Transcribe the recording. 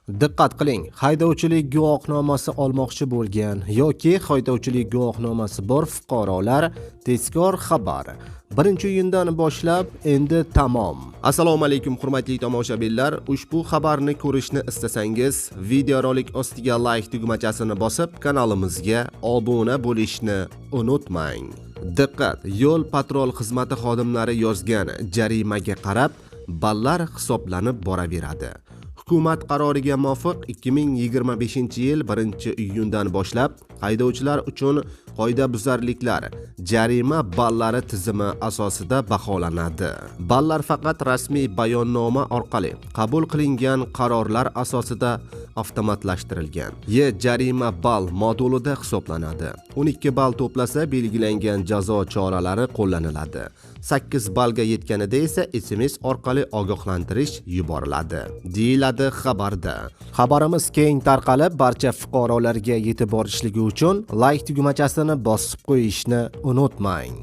Diqqat qiling, haydovchilik guvohnomasi olmoqchi bo'lgan yoki haydovchilik guvohnomasi bor fuqarolar tezkor xabar. Birinchi o'yindan boshlab endi tamom. Assalomu alaykum hurmatli tomoshabinlar. Ushbu xabarni ko'rishni istasangiz, videorolik ostiga like tugmachasini bosib, kanalimizga obuna bo'lishni unutmang. Diqqat, yo'l patrul xizmati xodimlari yozgan jarimaga qarab ballar hisoblanib boraveradi. Hukumat qaroriga muvofiq 2025-yil 1-iyundan boshlab haydovchilar uchun qoidabuzarliklar jarima ballari tizimi asosida baholanadi. Ballar faqat rasmiy bayonnoma orqali qabul qilingan qarorlar asosida avtomatlashtirilgan. Jarima ball modulida hisoblanadi. 12 ball to'plasa belgilangan jazo choralari qo'llaniladi. 8 ballga yetganida esa SMS orqali ogohlantirish yuboriladi, deyiladi xabarda. Xabarimiz keng tarqalib, barcha fuqarolarga yetib borishligi uchun like tugmachasini bosib qo'yishni unutmang.